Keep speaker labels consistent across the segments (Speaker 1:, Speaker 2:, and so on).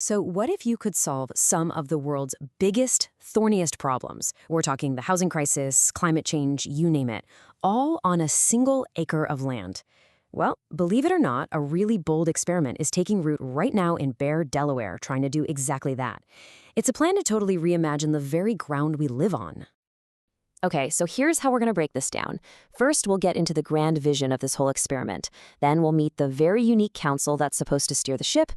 Speaker 1: So what if you could solve some of the world's biggest, thorniest problems? We're talking the housing crisis, climate change, you name it, all on a single acre of land. Well, believe it or not, a really bold experiment is taking root right now in Bear, Delaware, trying to do exactly that. It's a plan to totally reimagine the very ground we live on.
Speaker 2: Okay, so here's how we're going to break this down. First, we'll get into the grand vision of this whole experiment. Then we'll meet the very unique council that's supposed to steer the ship.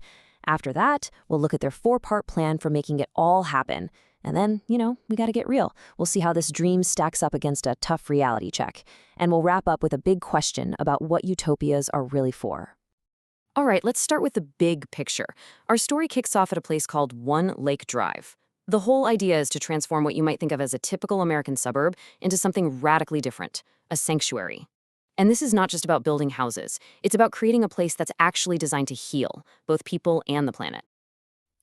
Speaker 2: After that, we'll look at their four-part plan for making it all happen. And then, we got to get real. We'll see how this dream stacks up against a tough reality check. And we'll wrap up with a big question about what utopias are really for.
Speaker 1: All right, let's start with the big picture. Our story kicks off at a place called One Lake Drive. The whole idea is to transform what you might think of as a typical American suburb into something radically different, a sanctuary. And this is not just about building houses. It's about creating a place that's actually designed to heal, both people and the planet.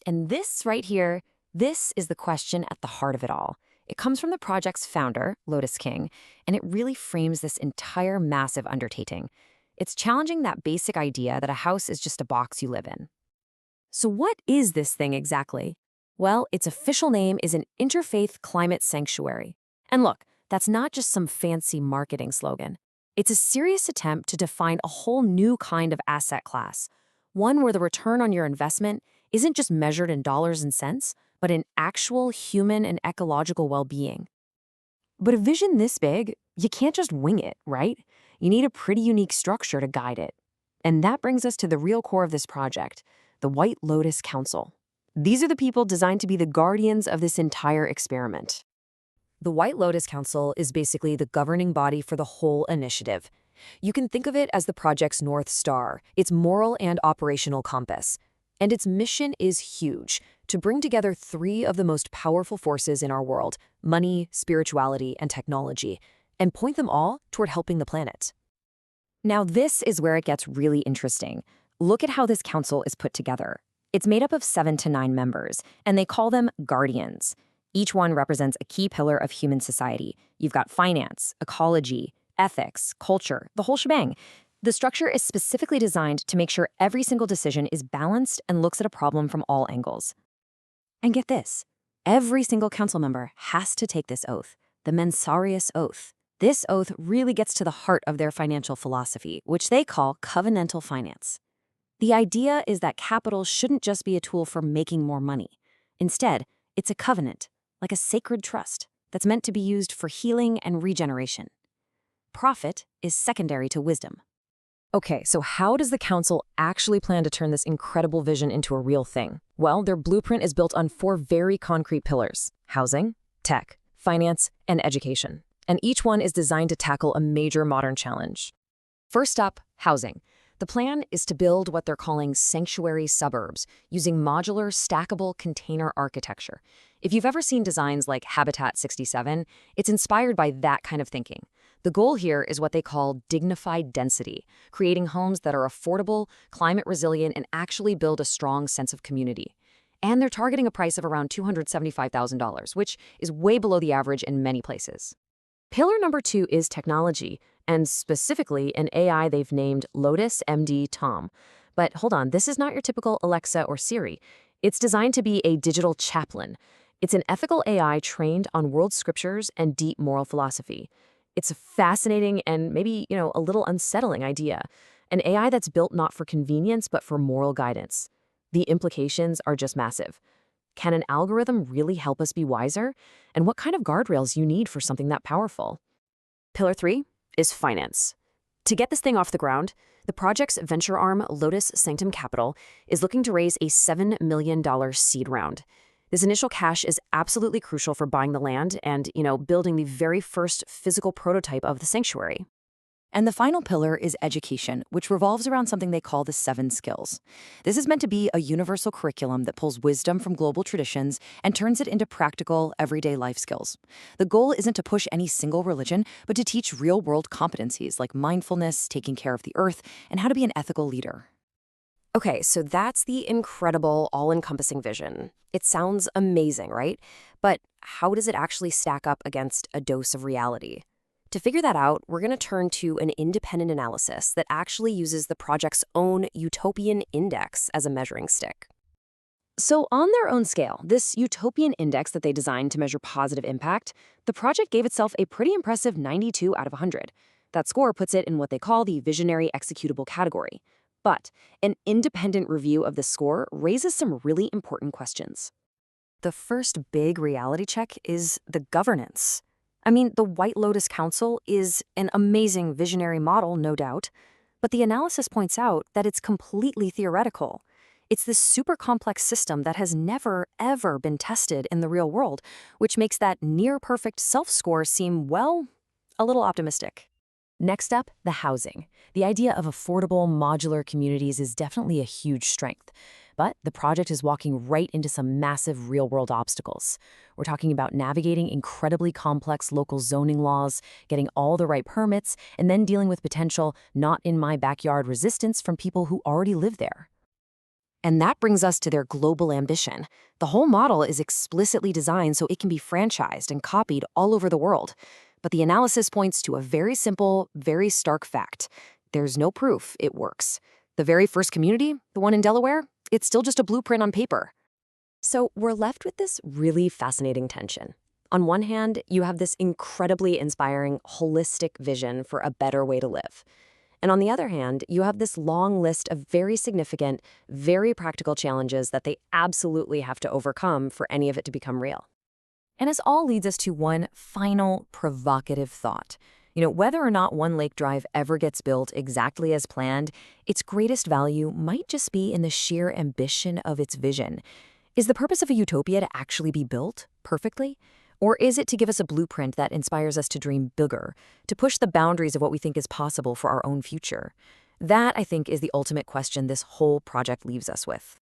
Speaker 2: And this right here, this is the question at the heart of it all. It comes from the project's founder, Lotus King, and it really frames this entire massive undertaking. It's challenging that basic idea that a house is just a box you live in.
Speaker 1: So what is this thing exactly? Well, its official name is an Interfaith Climate Sanctuary. And look, that's not just some fancy marketing slogan. It's a serious attempt to define a whole new kind of asset class, one where the return on your investment isn't just measured in dollars and cents, but in actual human and ecological well-being. But a vision this big, you can't just wing it, right? You need a pretty unique structure to guide it. And that brings us to the real core of this project, the White Lotus Council. These are the people designed to be the guardians of this entire experiment. The White Lotus Council is basically the governing body for the whole initiative. You can think of it as the project's North Star, its moral and operational compass. And its mission is huge, to bring together three of the most powerful forces in our world, money, spirituality, and technology, and point them all toward helping the planet. Now this is where it gets really interesting. Look at how this council is put together. It's made up of 7 to 9 members, and they call them guardians. Each one represents a key pillar of human society. You've got finance, ecology, ethics, culture, the whole shebang. The structure is specifically designed to make sure every single decision is balanced and looks at a problem from all angles. And get this, every single council member has to take this oath, the Mensarius Oath. This oath really gets to the heart of their financial philosophy, which they call covenantal finance. The idea is that capital shouldn't just be a tool for making more money. Instead, it's a covenant, like a sacred trust, that's meant to be used for healing and regeneration. Profit is secondary to wisdom. Okay, so how does the council actually plan to turn this incredible vision into a real thing? Well, their blueprint is built on 4 very concrete pillars: housing, tech, finance, and education. And each one is designed to tackle a major modern challenge. First up, housing. The plan is to build what they're calling sanctuary suburbs, using modular, stackable container architecture. If you've ever seen designs like Habitat 67, it's inspired by that kind of thinking. The goal here is what they call dignified density, creating homes that are affordable, climate resilient, and actually build a strong sense of community. And they're targeting a price of around $275,000, which is way below the average in many places. Pillar number 2 is technology, and specifically an AI they've named LotusMD Tom. But hold on, this is not your typical Alexa or Siri. It's designed to be a digital chaplain. It's an ethical AI trained on world scriptures and deep moral philosophy. It's a fascinating and maybe, a little unsettling idea. An AI that's built not for convenience, but for moral guidance. The implications are just massive. Can an algorithm really help us be wiser? And what kind of guardrails you need for something that powerful? Pillar 3 is finance. To get this thing off the ground, the project's venture arm, Lotus Sanctum Capital, is looking to raise a $7 million seed round. This initial cash is absolutely crucial for buying the land and, building the very first physical prototype of the sanctuary. And the final pillar is education, which revolves around something they call the 7 skills. This is meant to be a universal curriculum that pulls wisdom from global traditions and turns it into practical, everyday life skills. The goal isn't to push any single religion, but to teach real-world competencies like mindfulness, taking care of the earth, and how to be an ethical leader. Okay, so that's the incredible, all-encompassing vision. It sounds amazing, right? But how does it actually stack up against a dose of reality? To figure that out, we're going to turn to an independent analysis that actually uses the project's own utopian index as a measuring stick.
Speaker 2: So, on their own scale, this utopian index that they designed to measure positive impact, the project gave itself a pretty impressive 92 out of 100. That score puts it in what they call the visionary executable category. But an independent review of the score raises some really important questions.
Speaker 1: The first big reality check is the governance. I mean, the White Lotus Council is an amazing visionary model, no doubt, but the analysis points out that it's completely theoretical. It's this super complex system that has never, ever been tested in the real world, which makes that near-perfect self-score seem, well, a little optimistic. Next up, the housing. The idea of affordable, modular communities is definitely a huge strength. But the project is walking right into some massive real-world obstacles. We're talking about navigating incredibly complex local zoning laws, getting all the right permits, and then dealing with potential not-in-my-backyard resistance from people who already live there. And that brings us to their global ambition. The whole model is explicitly designed so it can be franchised and copied all over the world. But the analysis points to a very simple, very stark fact. There's no proof it works. The very first community, the one in Delaware, it's still just a blueprint on paper.
Speaker 2: So we're left with this really fascinating tension. On one hand, you have this incredibly inspiring, holistic vision for a better way to live. And on the other hand, you have this long list of very significant, very practical challenges that they absolutely have to overcome for any of it to become real.
Speaker 1: And this all leads us to one final provocative thought. Whether or not One Lake Drive ever gets built exactly as planned, its greatest value might just be in the sheer ambition of its vision. Is the purpose of a utopia to actually be built perfectly? Or is it to give us a blueprint that inspires us to dream bigger, to push the boundaries of what we think is possible for our own future? That, I think, is the ultimate question this whole project leaves us with.